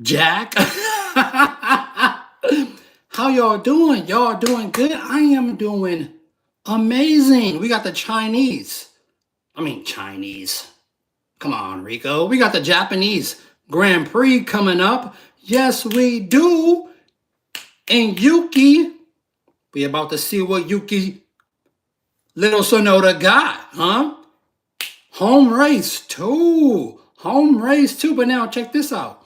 Jack. How y'all doing? Y'all doing good? I am doing amazing. We got the Chinese. Come on, Rico. We got the Japanese Grand Prix coming up. Yes, we do. And Yuki, we about to see what Yuki Little Sonoda got, huh? Home race too. But now check this out.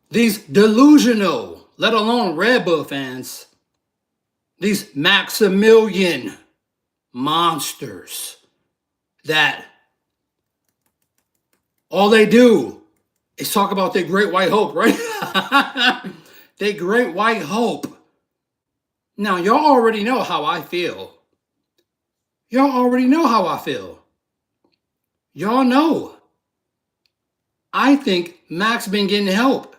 These delusional, let alone Red Bull fans, these Maximilian monsters that all they do is talk about their great white hope, right? Their great white hope. Now, y'all already know how I feel. Y'all know. I think Max been getting help.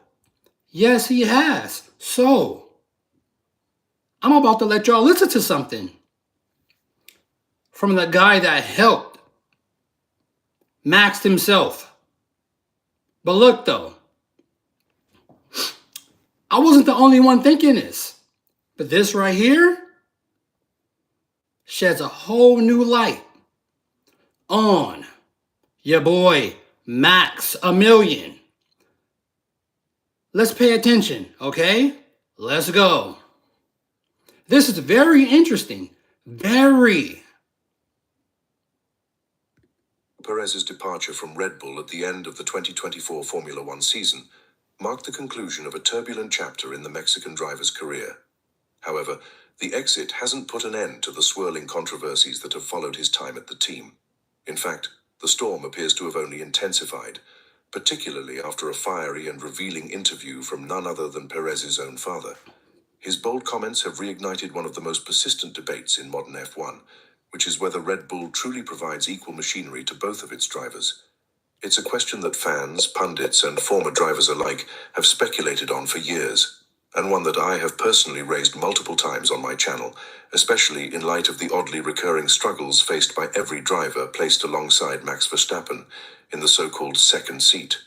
Yes, he has. So, I'm about to let y'all listen to something from the guy that helped Max himself. But look, though, I wasn't the only one thinking this. But this right here sheds a whole new light on your boy Max a Million. Let's pay attention, okay? Let's go. This is very interesting. Very. Perez's departure from Red Bull at the end of the 2024 Formula One season marked the conclusion of a turbulent chapter in the Mexican driver's career. However, the exit hasn't put an end to the swirling controversies that have followed his time at the team. In fact, the storm appears to have only intensified, particularly after a fiery and revealing interview from none other than Perez's own father. His bold comments have reignited one of the most persistent debates in modern F1, which is whether Red Bull truly provides equal machinery to both of its drivers. It's a question that fans, pundits, and former drivers alike have speculated on for years, and one that I have personally raised multiple times on my channel, especially in light of the oddly recurring struggles faced by every driver placed alongside Max Verstappen in the so-called second seat.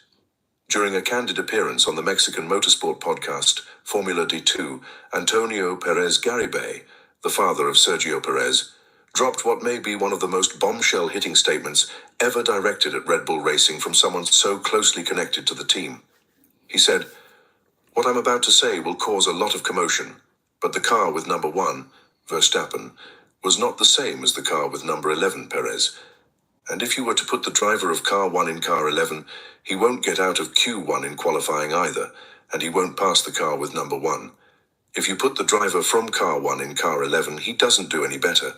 During a candid appearance on the Mexican motorsport podcast Formula D2, Antonio Perez Garibay, the father of Sergio Perez, dropped what may be one of the most bombshell-hitting statements ever directed at Red Bull Racing from someone so closely connected to the team. He said, "What I'm about to say will cause a lot of commotion, but the car with number 1, Verstappen, was not the same as the car with number 11, Perez. And if you were to put the driver of car 1 in car 11, he won't get out of Q1 in qualifying either, and he won't pass the car with number 1. If you put the driver from car 1 in car 11, he doesn't do any better.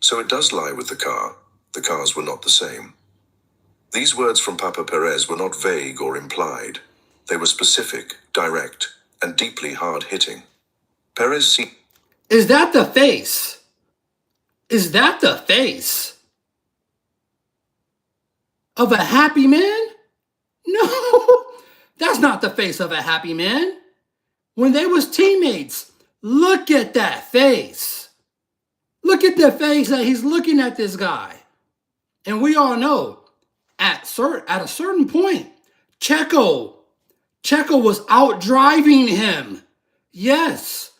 So it does lie with the car. The cars were not the same." These words from Papa Perez were not vague or implied. They were specific, direct, and deeply hard-hitting. Perez seemed... Is that the face? Is that the face of a happy man? No, that's not the face of a happy man. When they was teammates, look at that face. Look at the face that he's looking at this guy. And we all know, at a certain point, Checo was out driving him. Yes,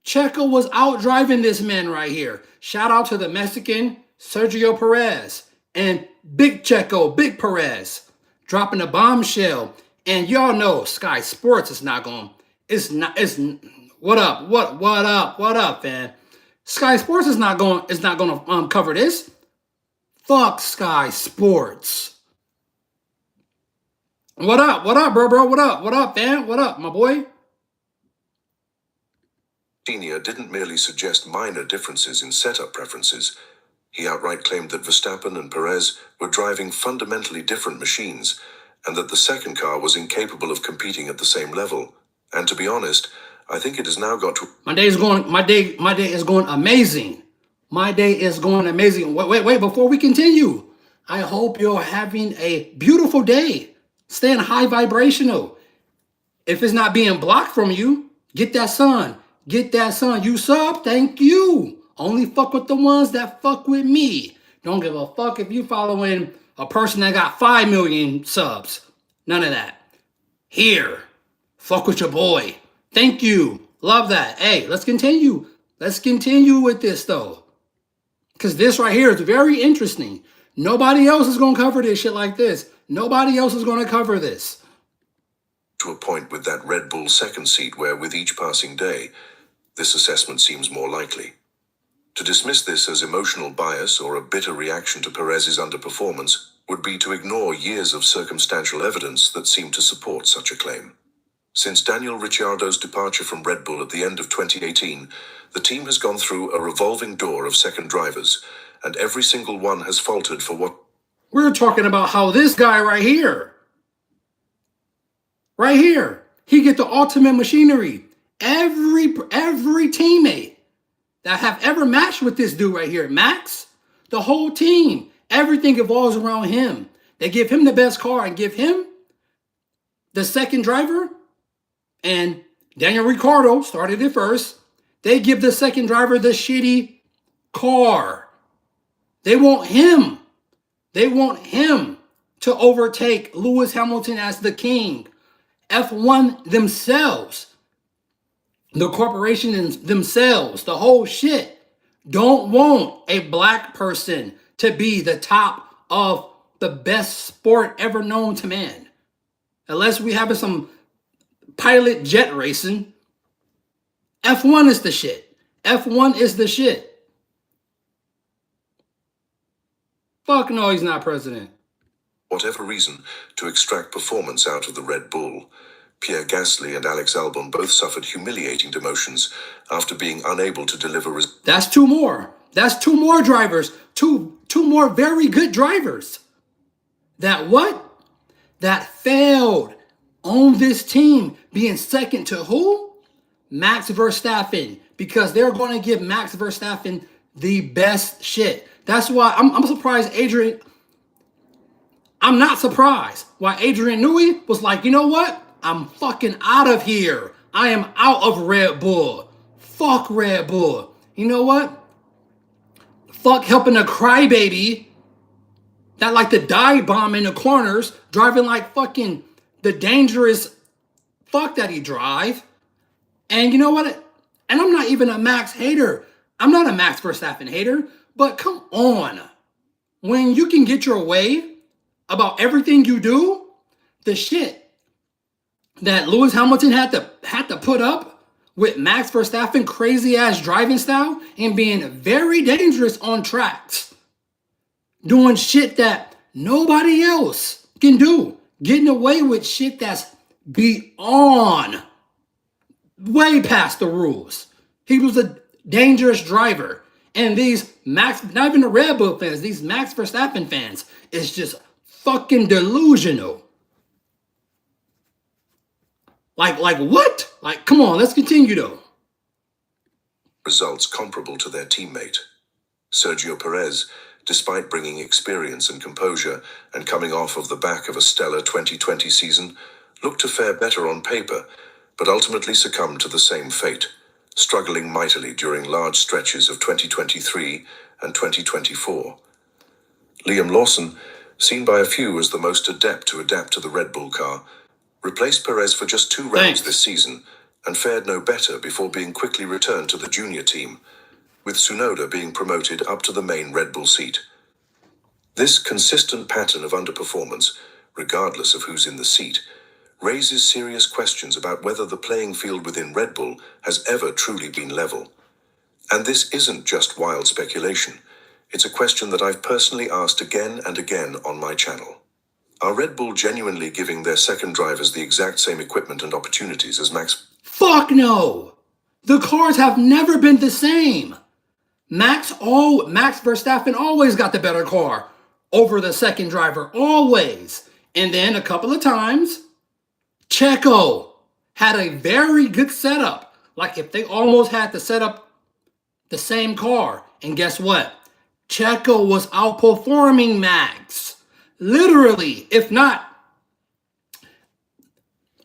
Checo was out driving this man right here. Shout out to the Mexican Sergio Perez and Big Checo, Big Perez, dropping a bombshell. And y'all know Sky Sports is not going. What up, man? Sky Sports is not going to cover this. Fuck Sky Sports. What up, bro? What up, man? What up, my boy? Senior didn't merely suggest minor differences in setup preferences. He outright claimed that Verstappen and Perez were driving fundamentally different machines, and that the second car was incapable of competing at the same level. And to be honest, I think it has now got to... My day is going amazing. My day is going amazing. Wait, before we continue, I hope you're having a beautiful day. Staying high vibrational. If it's not being blocked from you, get that sun. You sub, thank you. Only fuck with the ones that fuck with me. Don't give a fuck if you following a person that got 5 million subs. None of that. Here. Fuck with your boy. Thank you. Love that. Hey, let's continue. Let's continue with this though. Because this right here is very interesting. Nobody else is going to cover this shit like this. Nobody else is going to cover this. To a point with that Red Bull second seat where, with each passing day, this assessment seems more likely. To dismiss this as emotional bias or a bitter reaction to Perez's underperformance would be to ignore years of circumstantial evidence that seem to support such a claim. Since Daniel Ricciardo's departure from Red Bull at the end of 2018, the team has gone through a revolving door of second drivers, and every single one has faltered for what... We're talking about how this guy right here, he get the ultimate machinery. Every teammate that have ever matched with this dude right here, Max, the whole team, everything evolves around him. They give him the best car and give him the second driver. And Daniel Ricciardo started it first. They give the second driver the shitty car. They want him. They want him to overtake Lewis Hamilton as the king. F1 themselves, the corporations themselves, the whole shit, don't want a black person to be the top of the best sport ever known to man. Unless we have some pilot jet racing. F1 is the shit. F1 is the shit. Fuck no, he's not president. Whatever reason, to extract performance out of the Red Bull, Pierre Gasly and Alex Albon both suffered humiliating demotions after being unable to deliver... That's two more. That's two more drivers. Two more very good drivers. That what? That failed on this team, being second to who? Max Verstappen. Because they're going to give Max Verstappen the best shit. That's why I'm surprised Adrian... I'm not surprised why Adrian Newey was like, you know what? I'm fucking out of here. I am out of Red Bull. Fuck Red Bull. You know what? Fuck helping a crybaby that like to dive bomb in the corners, driving like fucking the dangerous fuck that he drive. And you know what? And I'm not even a Max hater. I'm not a Max Verstappen hater. But come on. When you can get your way about everything you do, the shit that Lewis Hamilton had to put up with Max Verstappen crazy ass driving style and being very dangerous on tracks, doing shit that nobody else can do, getting away with shit that's beyond, way past the rules. He was a dangerous driver, and these Max, not even the Red Bull fans, these Max Verstappen fans, is just fucking delusional. Like what? Like, come on, let's continue though. Results comparable to their teammate. Sergio Perez, despite bringing experience and composure and coming off of the back of a stellar 2020 season, looked to fare better on paper, but ultimately succumbed to the same fate, struggling mightily during large stretches of 2023 and 2024. Liam Lawson, seen by a few as the most adept to adapt to the Red Bull car, replaced Perez for just 2 rounds this season and fared no better before being quickly returned to the junior team, with Tsunoda being promoted up to the main Red Bull seat. This consistent pattern of underperformance, regardless of who's in the seat, raises serious questions about whether the playing field within Red Bull has ever truly been level. And this isn't just wild speculation. It's a question that I've personally asked again and again on my channel. Are Red Bull genuinely giving their second drivers the exact same equipment and opportunities as Max? Fuck no! The cars have never been the same. Max Verstappen always got the better car over the second driver, always. And then a couple of times, Checo had a very good setup. Like if they almost had to set up the same car. And guess what? Checo was outperforming Max. Literally, if not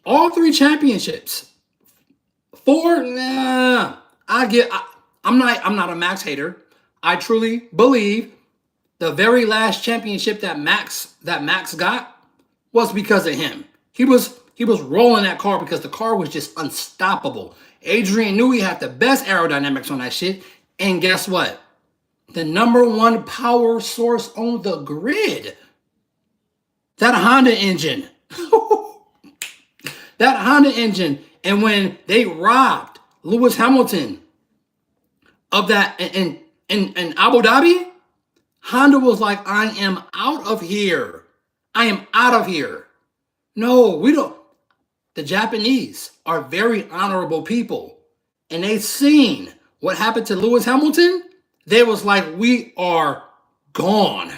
all 3 championships. 4, nah. I'm not a Max hater. I truly believe the very last championship that Max got was because of him. He was He was rolling that car because the car was just unstoppable. Adrian Newey had the best aerodynamics on that shit. And guess what? The number one power source on the grid. That Honda engine. That Honda engine. And when they robbed Lewis Hamilton of that in Abu Dhabi, Honda was like, I am out of here. I am out of here. No, we don't. The Japanese are very honorable people. And they seen what happened to Lewis Hamilton. They was like, we are gone.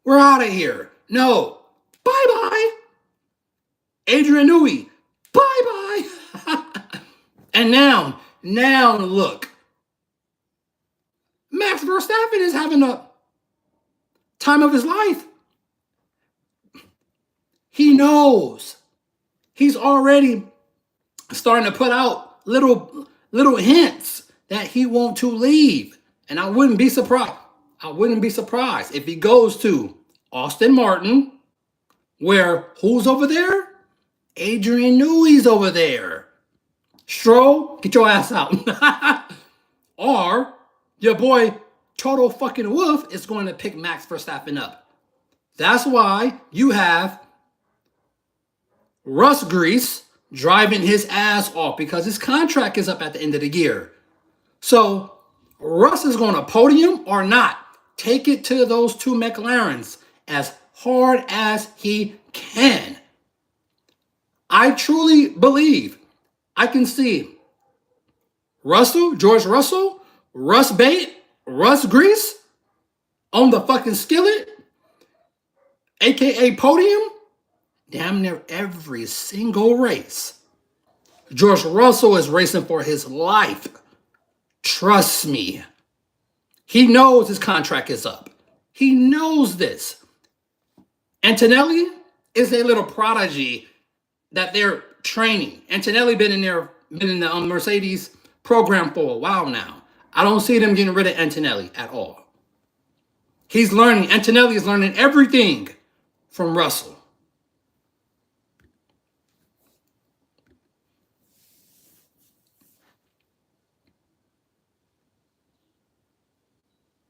We're out of here. No. Bye-bye. Adrian Newey. Bye-bye. And now look. Max Verstappen is having a time of his life. He knows. He's already starting to put out little hints that he wants to leave. And I wouldn't be surprised. I wouldn't be surprised if he goes to Aston Martin, where who's over there? Adrian Newey's over there. Stroll, get your ass out. Or your boy Toto fucking Wolff is going to pick Max Verstappen up. That's why you have Russ Grease driving his ass off because his contract is up at the end of the year. So Russ is going to podium or not. Take it to those two McLarens as hard as he can. I truly believe I can see George Russell, Russ Bate, Russ Grease on the fucking skillet, aka podium, damn near every single race. George Russell is racing for his life. Trust me. He knows his contract is up. He knows this. Antonelli is a little prodigy that they're training. Antonelli been in the Mercedes program for a while now. I don't see them getting rid of Antonelli at all. He's learning. Antonelli is learning everything from Russell.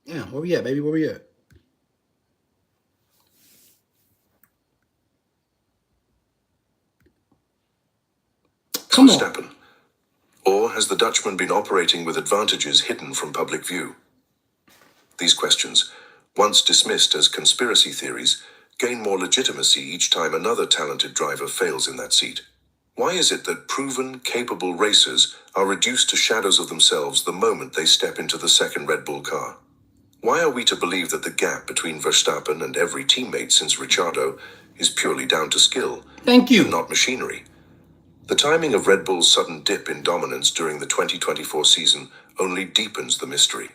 Yeah, where we at, baby? Where we at? Come on. Verstappen. Or has the Dutchman been operating with advantages hidden from public view? These questions, once dismissed as conspiracy theories, gain more legitimacy each time another talented driver fails in that seat. Why is it that proven, capable racers are reduced to shadows of themselves the moment they step into the second Red Bull car? Why are we to believe that the gap between Verstappen and every teammate since Ricciardo is purely down to skill, Thank you, and not machinery? The timing of Red Bull's sudden dip in dominance during the 2024 season only deepens the mystery.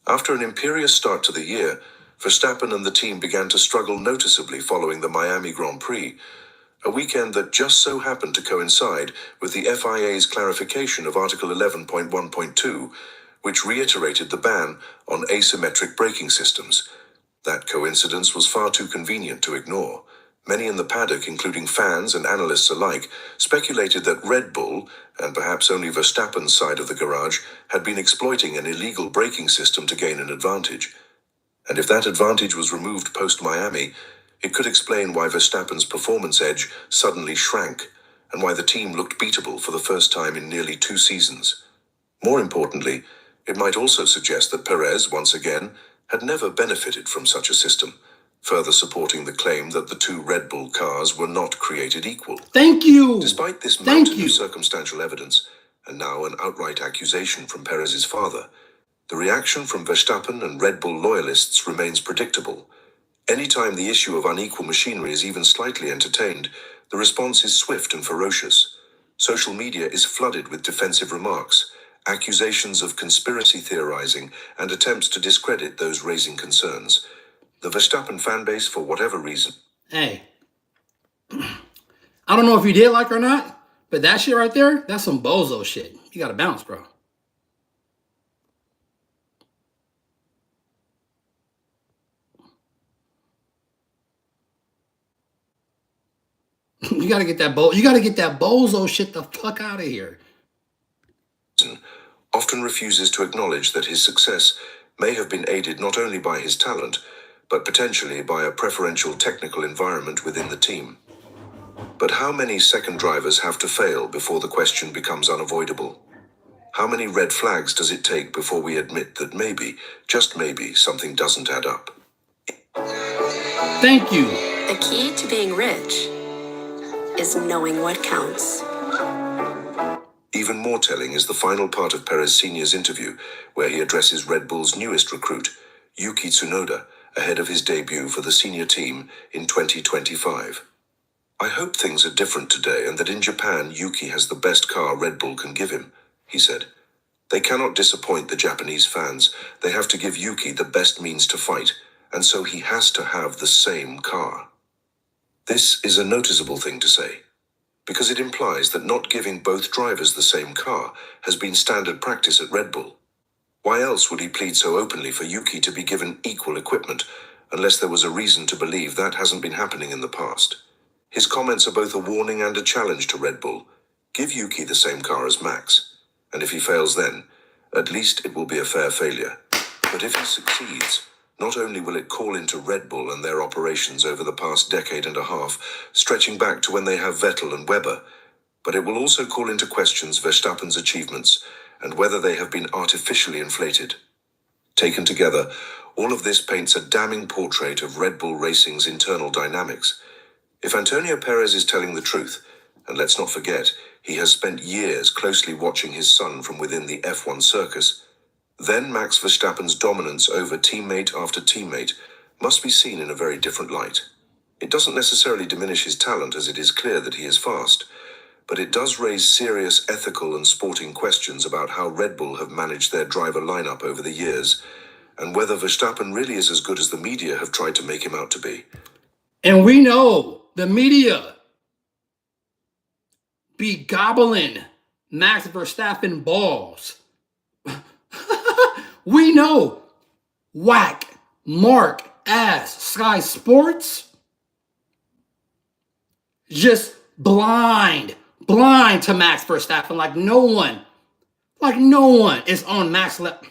After an imperious start to the year, Verstappen and the team began to struggle noticeably following the Miami Grand Prix, a weekend that just so happened to coincide with the FIA's clarification of Article 11.1.2, which reiterated the ban on asymmetric braking systems. That coincidence was far too convenient to ignore. Many in the paddock, including fans and analysts alike, speculated that Red Bull, and perhaps only Verstappen's side of the garage, had been exploiting an illegal braking system to gain an advantage. And if that advantage was removed post-Miami, it could explain why Verstappen's performance edge suddenly shrank, and why the team looked beatable for the first time in nearly 2 seasons. More importantly, it might also suggest that Perez, once again, had never benefited from such a system, further supporting the claim that the 2 Red Bull cars were not created equal. Thank you. Despite this mountain of circumstantial evidence, and now an outright accusation from Perez's father, the reaction from Verstappen and Red Bull loyalists remains predictable. Anytime the issue of unequal machinery is even slightly entertained, the response is swift and ferocious. Social media is flooded with defensive remarks, accusations of conspiracy theorizing, and attempts to discredit those raising concerns. The Verstappen fanbase, for whatever reason... Hey, I don't know if you did like or not, but that shit right there, that's some bozo shit. You gotta bounce, bro. You gotta get that you gotta get that bozo shit the fuck out of here. Often refuses to acknowledge that his success may have been aided not only by his talent, but potentially by a preferential technical environment within the team. But how many second drivers have to fail before the question becomes unavoidable? How many red flags does it take before we admit that maybe, just maybe, something doesn't add up? Thank you. The key to being rich is knowing what counts. Even more telling is the final part of Perez Sr.'s interview, where he addresses Red Bull's newest recruit, Yuki Tsunoda, ahead of his debut for the senior team in 2025. I hope things are different today and that in Japan, Yuki has the best car Red Bull can give him, he said. They cannot disappoint the Japanese fans. They have to give Yuki the best means to fight, and so he has to have the same car. This is a noticeable thing to say, because it implies that not giving both drivers the same car has been standard practice at Red Bull. Why else would he plead so openly for Yuki to be given equal equipment, unless there was a reason to believe that hasn't been happening in the past? His comments are both a warning and a challenge to Red Bull. Give Yuki the same car as Max, and if he fails then, at least it will be a fair failure. But if he succeeds, not only will it call into Red Bull and their operations over the past decade and a half, stretching back to when they have Vettel and Webber, but it will also call into questions Verstappen's achievements and whether they have been artificially inflated. Taken together, all of this paints a damning portrait of Red Bull Racing's internal dynamics. If Antonio Perez is telling the truth, and let's not forget, he has spent years closely watching his son from within the F1 circus, then Max Verstappen's dominance over teammate after teammate must be seen in a very different light. It doesn't necessarily diminish his talent, as it is clear that he is fast, but it does raise serious ethical and sporting questions about how Red Bull have managed their driver lineup over the years, and whether Verstappen really is as good as the media have tried to make him out to be. And we know the media be gobbling Max Verstappen balls. We know whack, mark, ass, Sky Sports just blind to Max Verstappen like no one is on Max left.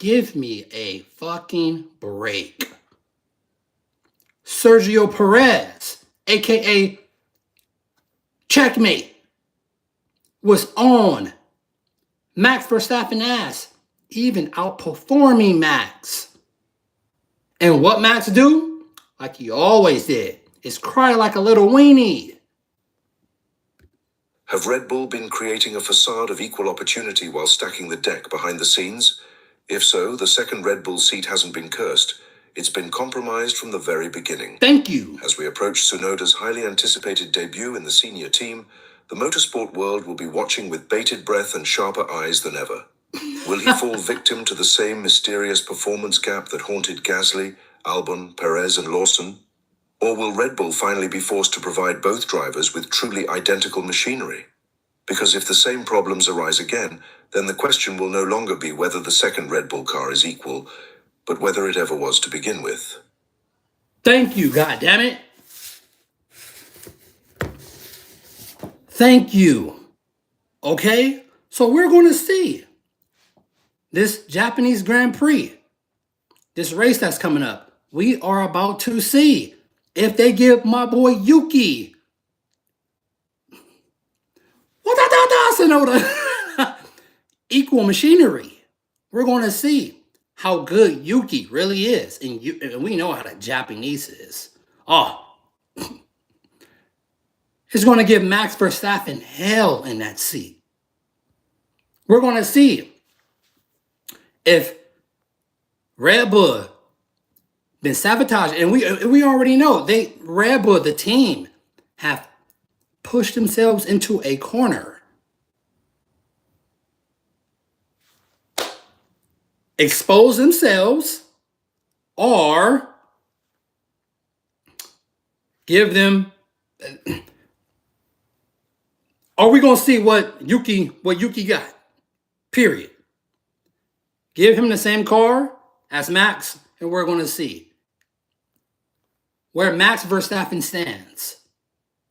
Give me a fucking break. Sergio Perez, aka Checkmate, was on Max Verstappen ass, even outperforming Max. And what Max do? Like he always did, is cry like a little weenie. Have Red Bull been creating a facade of equal opportunity while stacking the deck behind the scenes? If so, the second Red Bull seat hasn't been cursed. It's been compromised from the very beginning. Thank you. As we approach Tsunoda's highly anticipated debut in the senior team, the motorsport world will be watching with bated breath and sharper eyes than ever. Will he fall victim to the same mysterious performance gap that haunted Gasly, Albon, Perez, and Lawson? Or will Red Bull finally be forced to provide both drivers with truly identical machinery? Because if the same problems arise again, then the question will no longer be whether the second Red Bull car is equal, but whether it ever was to begin with. Thank you, goddammit. Thank you. Okay? So we're going to see this Japanese Grand Prix, this race that's coming up. We are about to see if they give my boy Yuki Tsunoda equal machinery. We're going to see how good Yuki really is. And we know how the Japanese is. Oh, it's going to give Max Verstappen hell in that seat. We're going to see if Red Bull been sabotaged, and we already know Red Bull, the team, have pushed themselves into a corner. Expose themselves, or give them. Are we gonna see what Yuki got? Period. Give him the same car as Max, and we're gonna see where Max Verstappen stands.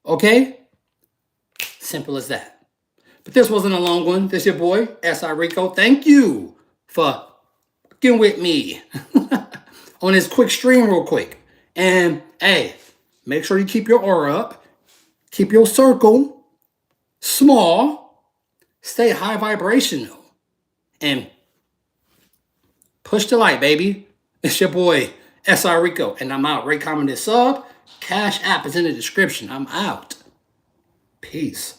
Okay? Simple as that. But this wasn't a long one. This your boy, S.I. Rico. Thank you for getting with me on this quick stream real quick. And hey, make sure you keep your aura up. Keep your circle small. Stay high vibrational. And push the light, baby. It's your boy, S.I. Rico. And I'm out. Rate, comment, and sub. Cash app is in the description. I'm out. Peace.